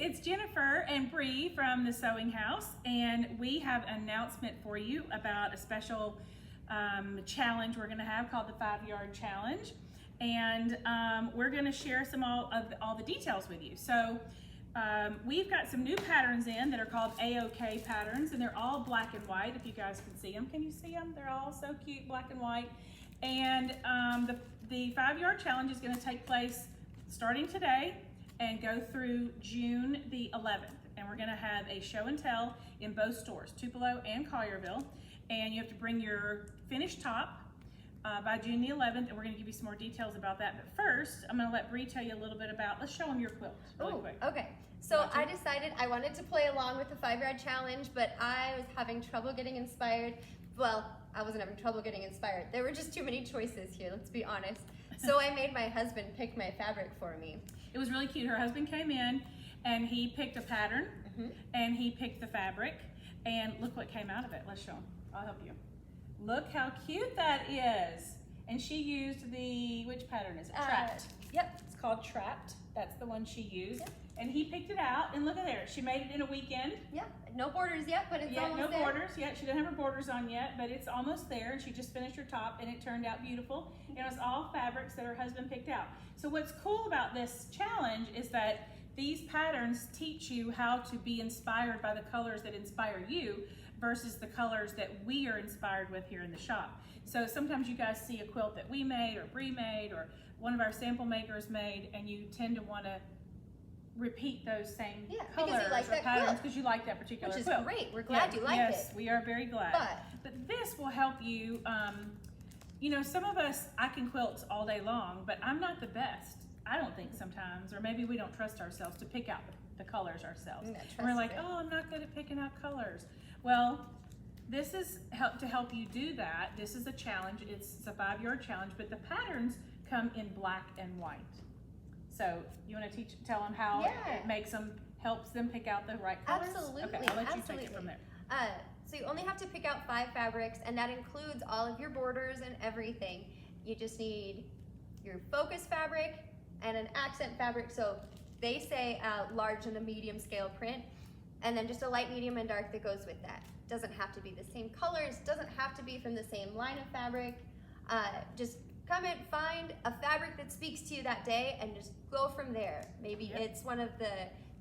it's Jennifer and Bree from the Sewing House, and we have an announcement for you about a special challenge we're going to have called the 5-Yard Challenge, and we're going to share all the details with you. So we've got some new patterns in that are called A-OK patterns, and they're all black and white. If you guys can see them, can you see them? They're all so cute, black and white. And the 5-Yard Challenge is going to take place starting today and go through June the 11th. And we're gonna have a show and tell in both stores, Tupelo and Collierville. And you have to bring your finished top by June the 11th, and we're gonna give you some more details about that. But first, I'm gonna let Bree tell you a little bit about, let's show them your quilt really quick. Okay. So I decided I wanted to play along with the 5-Yard Challenge, but I was having trouble getting inspired. Well, I wasn't having trouble getting inspired. There were just too many choices here, let's be honest. So I made my husband pick my fabric for me. It was really cute. Her husband came in and he picked a pattern and he picked the fabric, and look what came out of it. Let's show him. I'll help you. Look how cute that is. And she used which pattern is it? Trapped. Yep. It's called Trapped. That's the one she used. Yep. And he picked it out, and look at there. She made it in a weekend. Yeah, no borders yet, but it's almost there. No borders yet. She doesn't have her borders on yet, but it's almost there. And she just finished her top, and it turned out beautiful. And it was all fabrics that her husband picked out. So what's cool about this challenge is that these patterns teach you how to be inspired by the colors that inspire you versus the colors that we are inspired with here in the shop. So sometimes you guys see a quilt that we made or Bree made or one of our sample makers made, and you tend to want to repeat those same colors or patterns because you like that particular quilt. Which is great. We're glad you like it. Yes, we are very glad. But this will help you. You know, some of us, I can quilt all day long, but I'm not the best. I don't think sometimes, or maybe we don't trust ourselves to pick out the colors ourselves. And we're like, oh, I'm not good at picking out colors. Well, this is to help you do that. This is a challenge. It's a 5-yard challenge, but the patterns come in black and white. So you want to tell them how it helps them pick out the right colors? Absolutely. Okay, I'll let you take it from there. So you only have to pick out 5 fabrics, and that includes all of your borders and everything. You just need your focus fabric and an accent fabric. So they say large and a medium scale print, and then just a light, medium, and dark that goes with that. Doesn't have to be the same colors, doesn't have to be from the same line of fabric. Just come and find a fabric that speaks to you that day and just go from there. Maybe it's one of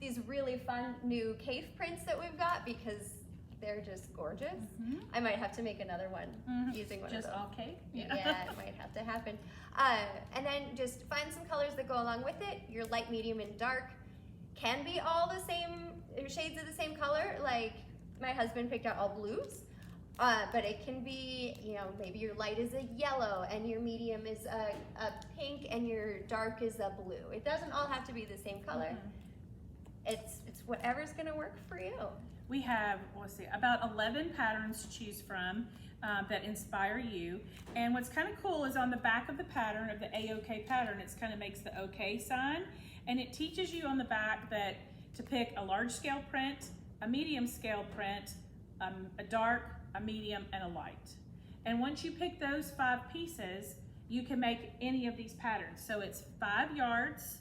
these really fun new cave prints that we've got because they're just gorgeous. I might have to make another one using one of those. Just all cake? Yeah, it might have to happen. And then just find some colors that go along with it. Your light, medium, and dark can be all the same shades of the same color. Like my husband picked out all blues. But it can be, you know, maybe your light is a yellow and your medium is a pink and your dark is a blue. It doesn't all have to be the same color. It's whatever's gonna work for you. We have, let's see, about 11 patterns to choose from that inspire you. And what's kind of cool is on the back of the pattern, of the A-OK pattern, it kind of makes the OK sign. And it teaches you on the back that to pick a large scale print, a medium scale print, a dark, a medium, and a light. And once you pick those 5 pieces, you can make any of these patterns. So it's 5 yards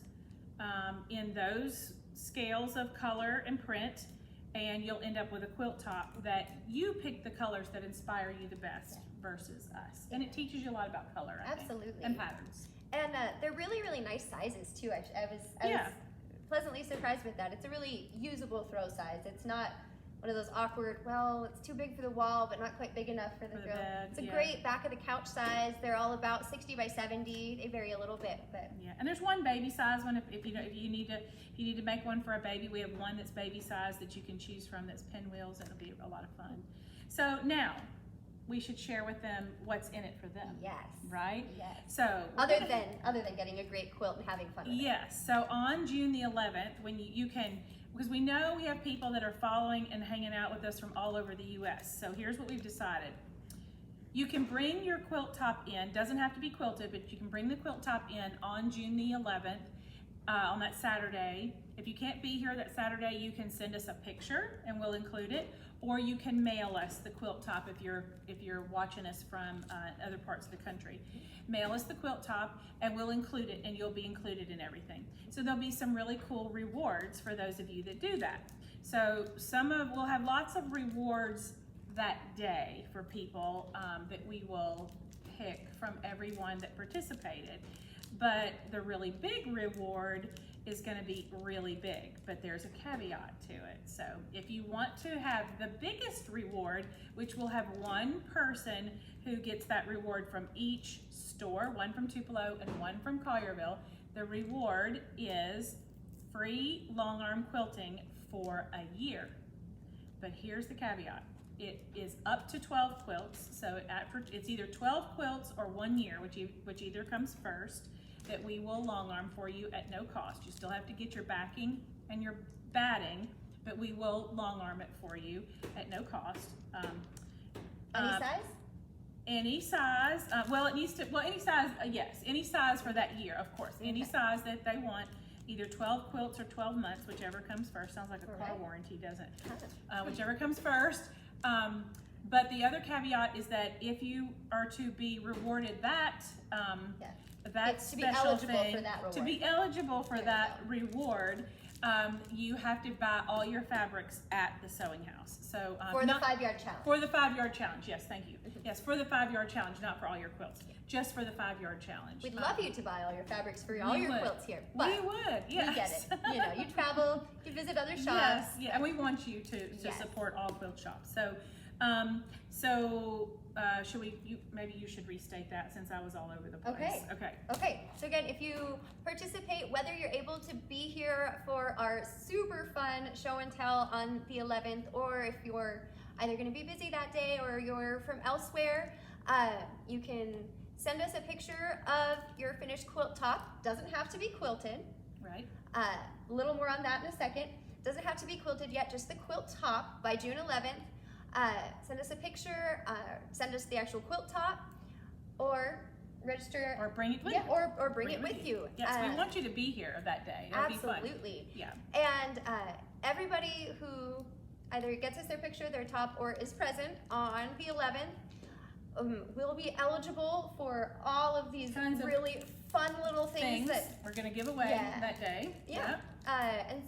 in those scales of color and print, and you'll end up with a quilt top that you pick the colors that inspire you the best versus us. And it teaches you a lot about color, I think, and patterns. And they're really, really nice sizes too. I was pleasantly surprised with that. It's a really usable throw size. It's not one of those awkward, well, it's too big for the wall, but not quite big enough for the throw. It's a great back of the couch size. They're all about 60 by 70. They vary a little bit, but and there's one baby size one. If you need to make one for a baby, we have one that's baby size that you can choose from. That's pinwheels. It'll be a lot of fun. So now we should share with them what's in it for them. Yes. Right? Yes. So other than getting a great quilt and having fun with it. Yes. So on June the 11th, when you can. Because we know we have people that are following and hanging out with us from all over the U.S. So here's what we've decided. You can bring your quilt top in, doesn't have to be quilted, but you can bring the quilt top in on June the 11th on that Saturday. If you can't be here that Saturday, you can send us a picture and we'll include it, or you can mail us the quilt top if you're watching us from other parts of the country. Mail us the quilt top and we'll include it, and you'll be included in everything. So there'll be some really cool rewards for those of you that do that. So we'll have lots of rewards that day for people that we will pick from everyone that participated. But the really big reward is going to be really big, but there's a caveat to it. So if you want to have the biggest reward, which will have one person who gets that reward from each store, one from Tupelo and one from Collierville, the reward is free long arm quilting for a year. But here's the caveat. It is up to 12 quilts, so it's either 12 quilts or 1 year, which either comes first, that we will long arm for you at no cost. You still have to get your backing and your batting, but we will long arm it for you at no cost. Any size? Any size. Yes, any size for that year, of course. Any size that they want. Either 12 quilts or 12 months, whichever comes first. Sounds like a car warranty, doesn't it? Whichever comes first. But the other caveat is that if you are to be rewarded that special thing, to be eligible for that reward, you have to buy all your fabrics at the sewing house. So for the 5-yard challenge. For the 5-yard challenge, yes, thank you. Yes, for the 5-yard challenge, not for all your quilts. Just for the 5-yard challenge. We'd love you to buy all your fabrics for all your quilts here. But we would, yes. We get it. You know, you travel, you visit other shops. Yes, yeah, and we want you to support all quilt shops. So, maybe you should restate that since I was all over the place. Okay. So again, if you participate, whether you're able to be here for our super fun show and tell on the 11th, or if you're either going to be busy that day or you're from elsewhere, you can send us a picture of your finished quilt top. Doesn't have to be quilted. Right. A little more on that in a second. Doesn't have to be quilted yet, just the quilt top by June 11th. Send us a picture, send us the actual quilt top, or register. Or bring it with you. Or bring it with you. Yes, we want you to be here that day. It'll absolutely. Be fun. Yeah. And everybody who either gets us their picture, their top, or is present on the 11th will be eligible for all of these kinds of really fun little things that we're going to give away that day. Yeah. And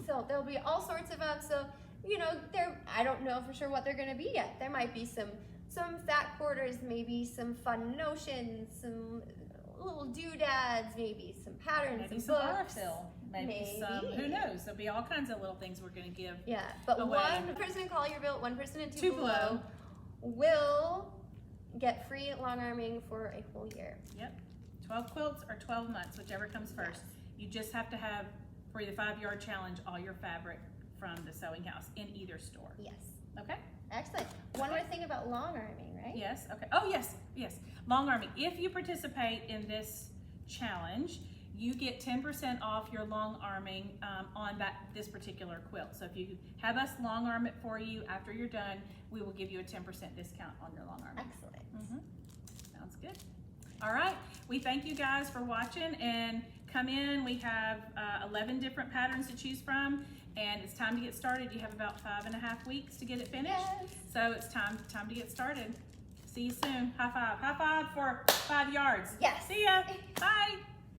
so there'll be all sorts of them. So, you know, I don't know for sure what they're going to be yet. There might be some fat quarters, maybe some fun notions, some little doodads, maybe some patterns, maybe some books. Maybe some, who knows? There'll be all kinds of little things we're going to give but away. One person in Collierville, one person in Tupelo will get free long arming for a whole year. Yep. 12 quilts or 12 months, whichever comes first. You just have to have, for the 5-yard challenge, all your fabric from the sewing house in either store. Yes. Okay? Excellent. One more thing about long arming, right? Yes. Okay. Oh, yes. Long arming. If you participate in this challenge, you get 10% off your long arming on this particular quilt. So if you have us long arm it for you after you're done, we will give you a 10% discount on your long arming. Excellent. Sounds good. All right. We thank you guys for watching, and come in. We have 11 different patterns to choose from, and it's time to get started. You have about 5.5 weeks to get it finished. Yes. So it's time to get started. See you soon. High five. High five for 5 yards. Yes. See ya. Bye.